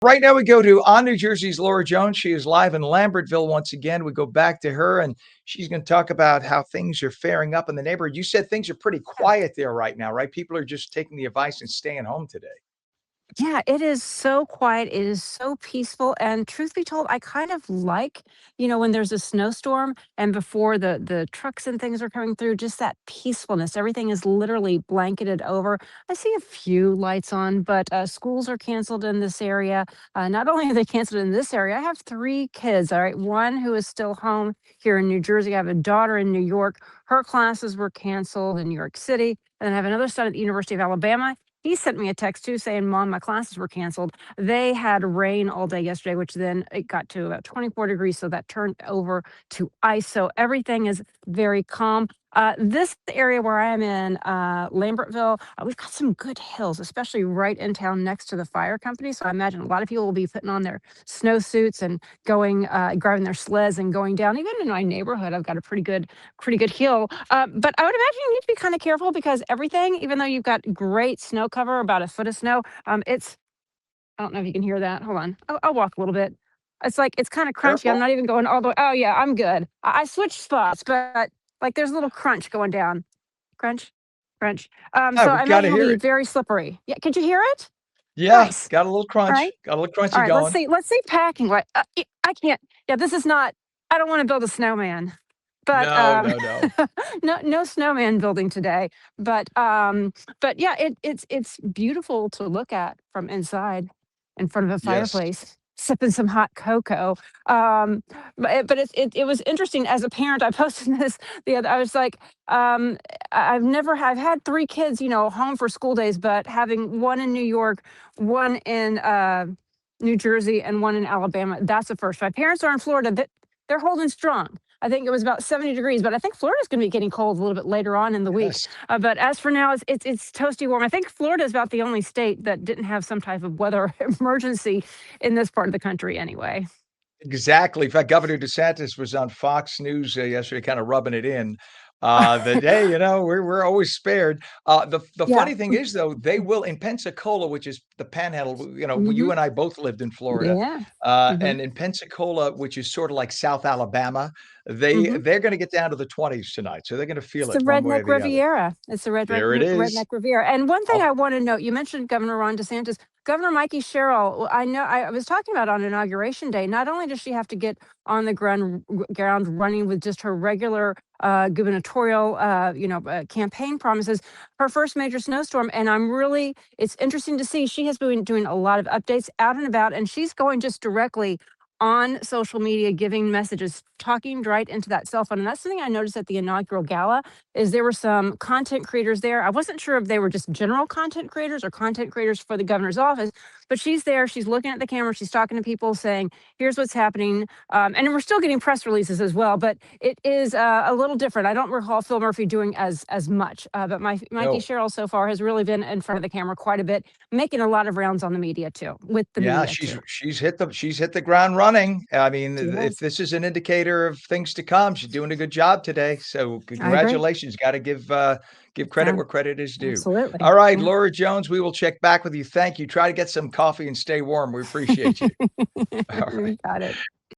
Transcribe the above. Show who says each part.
Speaker 1: Right now, we go to On New Jersey's Laura Jones. She is live in Lambertville once again. We go back to her, and she's going to talk about how things are faring up in the neighborhood. You said things are pretty quiet there right now, right? People are just taking the advice and staying home today.
Speaker 2: Yeah, it is so quiet. It is so peaceful. And truth be told, I kind of like, when there's a snowstorm and before the trucks and things are coming through, just that peacefulness. Everything is literally blanketed over. I see a few lights on, but schools are canceled in this area. Not only are they canceled in this area, I have three kids. All right. One who is still home here in New Jersey. I have a daughter in New York. Her classes were canceled in New York City. And then I have another son at the University of Alabama. He sent me a text too saying, Mom, my classes were canceled. They had rain all day yesterday, which then it got to about 24 degrees. So that turned over to ice. So everything is very calm. This area where I am in Lambertville, we've got some good hills, especially right in town next to the fire company. So I imagine a lot of people will be putting on their snowsuits and going, grabbing their sleds and going down. Even in my neighborhood, I've got a pretty good hill. But I would imagine you need to be kind of careful because everything, even though you've got great snow cover, about a foot of snow, I don't know if you can hear that. Hold on. I'll walk a little bit. It's kind of crunchy. I'm
Speaker 1: Careful.
Speaker 2: not even going all the way. Oh yeah, I'm good. I switched spots, but like there's a little crunch going down. Crunch, crunch.
Speaker 1: Yeah,
Speaker 2: So
Speaker 1: we
Speaker 2: I
Speaker 1: got
Speaker 2: imagine
Speaker 1: to
Speaker 2: it'll
Speaker 1: hear
Speaker 2: be
Speaker 1: it.
Speaker 2: very slippery. Yeah, could you hear it?
Speaker 1: Yeah,
Speaker 2: Nice.
Speaker 1: got a little
Speaker 2: All right.
Speaker 1: crunch, got a little
Speaker 2: All
Speaker 1: crunchy
Speaker 2: right. Let's
Speaker 1: going.
Speaker 2: see. Let's see packing. Right. I can't. Yeah, this is not. I don't want to build a snowman, but
Speaker 1: No, no, no.
Speaker 2: no snowman building today. But yeah, it's beautiful to look at from inside, in front of a
Speaker 1: Yes.
Speaker 2: fireplace, sipping some hot cocoa. Um, but it was interesting as a parent. I posted this the other. I was like, I've had three kids, home for school days, but having one in New York, one in New Jersey, and one in Alabama. That's the first. My parents are in Florida. They're holding strong. I think it was about 70 degrees, but I think Florida's going to be getting cold a little bit later on in the week.
Speaker 1: Yes.
Speaker 2: But as for now, it's toasty warm. I think Florida is about the only state that didn't have some type of weather emergency in this part of the country, anyway.
Speaker 1: Exactly. In fact, Governor DeSantis was on Fox News yesterday, kind of rubbing it in that hey, we're always spared. The
Speaker 2: Yeah.
Speaker 1: funny thing is, though, they will in Pensacola, which is the Panhandle. You
Speaker 2: Hmm.
Speaker 1: and I both lived in Florida,
Speaker 2: Yeah. Hmm.
Speaker 1: and in Pensacola, which is sort of like South Alabama,
Speaker 2: Hmm.
Speaker 1: they're going to get down to the 20s tonight, so they're going to
Speaker 2: It's
Speaker 1: feel
Speaker 2: the
Speaker 1: it one way or
Speaker 2: Redneck
Speaker 1: the other.
Speaker 2: Riviera. It's the
Speaker 1: There it is.
Speaker 2: Redneck Riviera. And one thing
Speaker 1: Up,
Speaker 2: I want to note, you mentioned Governor Ron DeSantis. Governor Mikey Sherrill, well, I know I was talking about on Inauguration Day. Not only does she have to get on the ground running with just her regular gubernatorial, campaign promises, her first major snowstorm, and it's interesting to see she has been doing a lot of updates out and about, and she's going just directly on social media giving messages, talking right into that cell phone. And that's something I noticed at the inaugural gala is there were some content creators there. I wasn't sure if they were just general content creators or content creators for the governor's office, but she's there, she's looking at the camera, she's talking to people saying, here's what's happening. And we're still getting press releases as well, but it is a little different. I don't recall Phil Murphy doing as much, but Mikey
Speaker 1: no.
Speaker 2: Sherrill so far has really been in front of the camera quite a bit, making a lot of rounds on the media too, with the
Speaker 1: Yeah,
Speaker 2: media
Speaker 1: she's
Speaker 2: too.
Speaker 1: she's hit the ground running. I mean,
Speaker 2: She
Speaker 1: if
Speaker 2: has.
Speaker 1: this is an indicator of things to come, she's doing a good job today. So
Speaker 2: I agree.
Speaker 1: congratulations. Got to give credit
Speaker 2: Yeah,
Speaker 1: where credit is due.
Speaker 2: absolutely.
Speaker 1: All right,
Speaker 2: Yeah.
Speaker 1: Laura Jones, we will check back with you. Thank you. Try to get some coffee and stay warm. We appreciate you. All right.
Speaker 2: Got it.